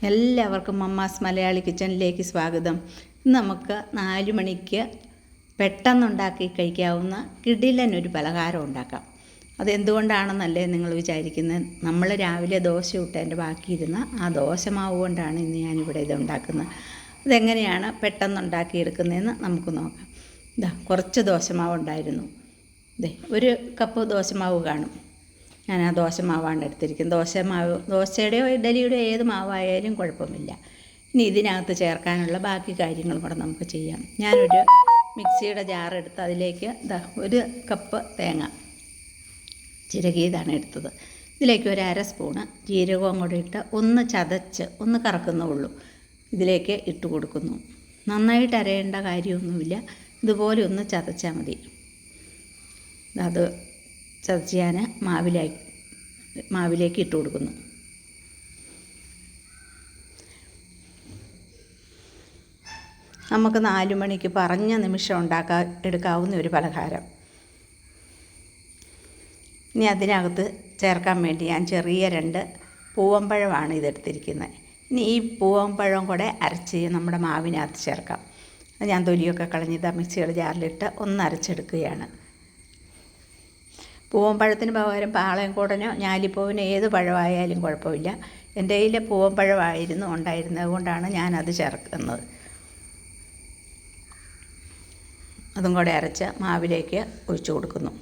എല്ലാവർക്കും മമ്മാസ് മലയാളി കിച്ചണിലേക്ക് സ്വാഗതം. ഇന്ന് നമുക്ക് 4 മണിക്ക് പെട്ടെന്നുണ്ടാക്കി കഴിക്കാവുന്ന കിടിലനൊരു പലഹാരം ഉണ്ടാക്കാം. അതെന്തുകൊണ്ടാണെന്നല്ലേ നിങ്ങൾ വിചാരിക്കുന്നത്? നമ്മൾ രാവിലെ ദോശ ഇട്ടതിൻ്റെ ബാക്കിയിരുന്ന ആ ദോശമാവ് കൊണ്ടാണ് ഇന്ന് ഞാനിവിടെ ഇത് ഉണ്ടാക്കുന്നത്. അതെങ്ങനെയാണ് പെട്ടെന്നുണ്ടാക്കിയെടുക്കുന്നതെന്ന് നമുക്ക് നോക്കാം. കുറച്ച് ദോശമാവ് ഉണ്ടായിരുന്നു. ഒരു കപ്പ് ദോശമാവ് കാണും. ഞാൻ ആ ദോശമാവാണ് എടുത്തിരിക്കുന്നത്. ദോശയുടെയോ ഇഡലിയുടെയോ ഏത് മാവായാലും കുഴപ്പമില്ല. ഇനി ഇതിനകത്ത് ചേർക്കാനുള്ള ബാക്കി കാര്യങ്ങൾ കൂടെ നമുക്ക് ചെയ്യാം. ഞാനൊരു മിക്സിയുടെ ജാറെടുത്ത് അതിലേക്ക് 1 കപ്പ് തേങ്ങ ചിരകിയതാണ് എടുത്തത്. ഇതിലേക്ക് ഒരു 1/2 സ്പൂണ് ജീരകവും കൂടെ ഇട്ട് ഒന്ന് ചതച്ച് ഒന്ന് കറക്കുന്നുള്ളൂ ഇതിലേക്ക് ഇട്ട് കൊടുക്കുന്നു. നന്നായിട്ട് അരയേണ്ട കാര്യമൊന്നുമില്ല, ഇതുപോലെ ഒന്ന് ചതച്ചാൽ മതി. അത് ചതച്ച് ഞാൻ മാവിലേക്ക് ഇട്ട് കൊടുക്കുന്നു. നമുക്ക് 4 മണിക്ക് പറഞ്ഞ നിമിഷം എടുക്കാവുന്ന ഒരു പലഹാരം. ഇനി അതിനകത്ത് ചേർക്കാൻ വേണ്ടി ഞാൻ ചെറിയ 2 പൂവമ്പഴമാണ് ഇതെടുത്തിരിക്കുന്നത്. ഇനി ഈ പൂവമ്പഴം കൂടെ അരച്ച് നമ്മുടെ മാവിനകത്ത് ചേർക്കാം. അത് ഞാൻ തൊലിയൊക്കെ കളഞ്ഞിട്ട് മിക്സിയുടെ ജാറിലിട്ട് ഒന്ന് അരച്ചെടുക്കുകയാണ്. പൂവമ്പഴത്തിന് പകരം പാളയംകോടനോ ഞാലിപ്പൂവിനോ ഏത് പഴമായാലും കുഴപ്പമില്ല. എൻ്റെ കയ്യിൽ പൂവമ്പഴമായിരുന്നു ഉണ്ടായിരുന്നത് കൊണ്ടാണ് ഞാനത് ചേർക്കുന്നത്. അതും കൂടെ അരച്ച് മാവിലേക്ക് ഒഴിച്ചു കൊടുക്കുന്നു.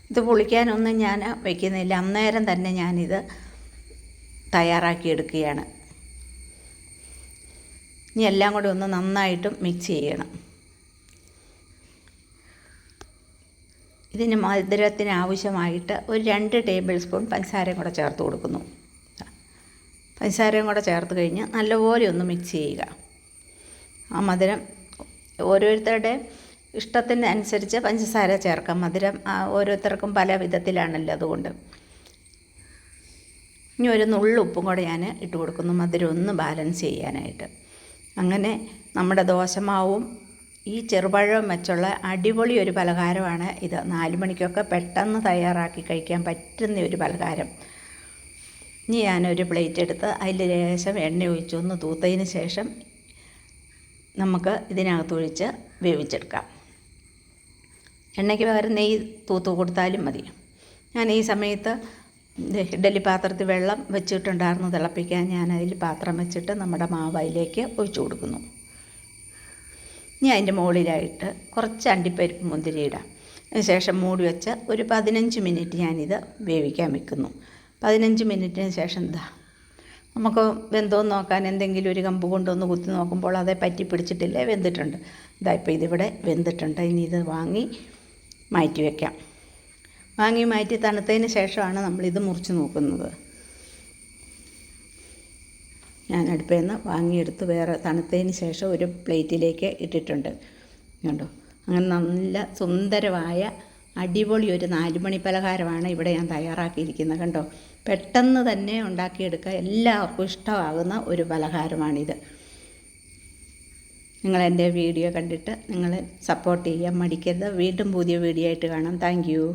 ഇത് പുളിക്കാനൊന്നും ഞാൻ വയ്ക്കുന്നില്ല, അന്നേരം തന്നെ ഞാനിത് തയ്യാറാക്കിയെടുക്കുകയാണ്. ഇനി എല്ലാം കൂടി ഒന്ന് നന്നായിട്ടും മിക്സ് ചെയ്യണം. ഇതിന് മധുരത്തിന് ആവശ്യമായിട്ട് ഒരു 2 ടേബിൾ സ്പൂൺ പഞ്ചസാരയും കൂടെ ചേർത്ത് കൊടുക്കുന്നു. പഞ്ചസാരയും കൂടെ ചേർത്ത് കഴിഞ്ഞ് നല്ലപോലെ ഒന്ന് മിക്സ് ചെയ്യുക. ആ മധുരം ഓരോരുത്തരുടെ ഇഷ്ടത്തിന് അനുസരിച്ച് പഞ്ചസാര ചേർക്കാം. മധുരം ഓരോരുത്തർക്കും പല വിധത്തിലാണല്ലോ, അതുകൊണ്ട് ഇനി ഒരു നുള്ളു ഉപ്പും കൂടെ ഞാൻ ഇട്ട് കൊടുക്കുന്നു, മധുരം ഒന്ന് ബാലൻസ് ചെയ്യാനായിട്ട്. അങ്ങനെ നമ്മുടെ ദോശമാവും ഈ ചെറുപഴം വെച്ചുള്ള അടിപൊളി ഒരു പലഹാരമാണ് ഇത്. 4 മണിക്കൊക്കെ പെട്ടെന്ന് തയ്യാറാക്കി കഴിക്കാൻ പറ്റുന്ന ഒരു പലഹാരം. ഇനി ഞാനൊരു പ്ലേറ്റ് എടുത്ത് അതിൽ ലേശം എണ്ണ ഒഴിച്ച് ഒന്ന് തൂത്തതിന് ശേഷം നമുക്ക് ഇതിനകത്തൊഴിച്ച് വേവിച്ചെടുക്കാം. എണ്ണയ്ക്ക് പകരം നെയ്യ് തൂത്ത് കൊടുത്താലും മതി. ഞാൻ ഈ സമയത്ത് ഇഡലി പാത്രത്തിൽ വെള്ളം വെച്ചിട്ടുണ്ടായിരുന്നു തിളപ്പിക്കാൻ. ഞാൻ അതിൽ പാത്രം വെച്ചിട്ട് നമ്മുടെ മാവ് അതിലേക്ക് ഒഴിച്ചു കൊടുക്കുന്നു. ഇനി അതിൻ്റെ മുകളിലായിട്ട് കുറച്ച് അണ്ടിപ്പരിപ്പ് മുന്തിരി ഇടാം. അതിനുശേഷം മൂടി വെച്ച് ഒരു 15 മിനിറ്റ് ഞാനിത് വേവിക്കാൻ വെക്കുന്നു. 15 മിനിറ്റിന് ശേഷം നമുക്ക് വെന്തോന്ന് നോക്കാൻ എന്തെങ്കിലും ഒരു കമ്പ് കൊണ്ടൊന്ന് കുത്തി നോക്കുമ്പോൾ അതേ പറ്റി പിടിച്ചിട്ടില്ലേ, വെന്തിട്ടുണ്ട്. ഇപ്പോൾ ഇതിവിടെ വെന്തിട്ടുണ്ട്. ഇനി ഇത് വാങ്ങി മാറ്റി വയ്ക്കാം. മാറ്റി തണുത്തതിന് ശേഷമാണ് നമ്മളിത് മുറിച്ച് നോക്കുന്നത്. ഞാൻ അടുപ്പിൽ നിന്ന് വാങ്ങിയെടുത്ത് വേറെ തണുത്തതിന് ശേഷം ഒരു പ്ലേറ്റിലേക്ക് ഇട്ടിട്ടുണ്ട്. കണ്ടോ, അങ്ങനെ നല്ല സുന്ദരമായ അടിപൊളി ഒരു 4 മണി പലഹാരമാണ് ഇവിടെ ഞാൻ തയ്യാറാക്കിയിരിക്കുന്നത്. കണ്ടോ, പെട്ടെന്ന് തന്നെ ഉണ്ടാക്കിയെടുക്കുക, എല്ലാവർക്കും ഇഷ്ടമാകുന്ന ഒരു പലഹാരമാണിത്. നിങ്ങളെൻ്റെ വീഡിയോ കണ്ടിട്ട് നിങ്ങൾ സപ്പോർട്ട് ചെയ്യാൻ മടിക്കരുത്. വീണ്ടും പുതിയ വീഡിയോ ആയിട്ട് കാണാം. Thank you.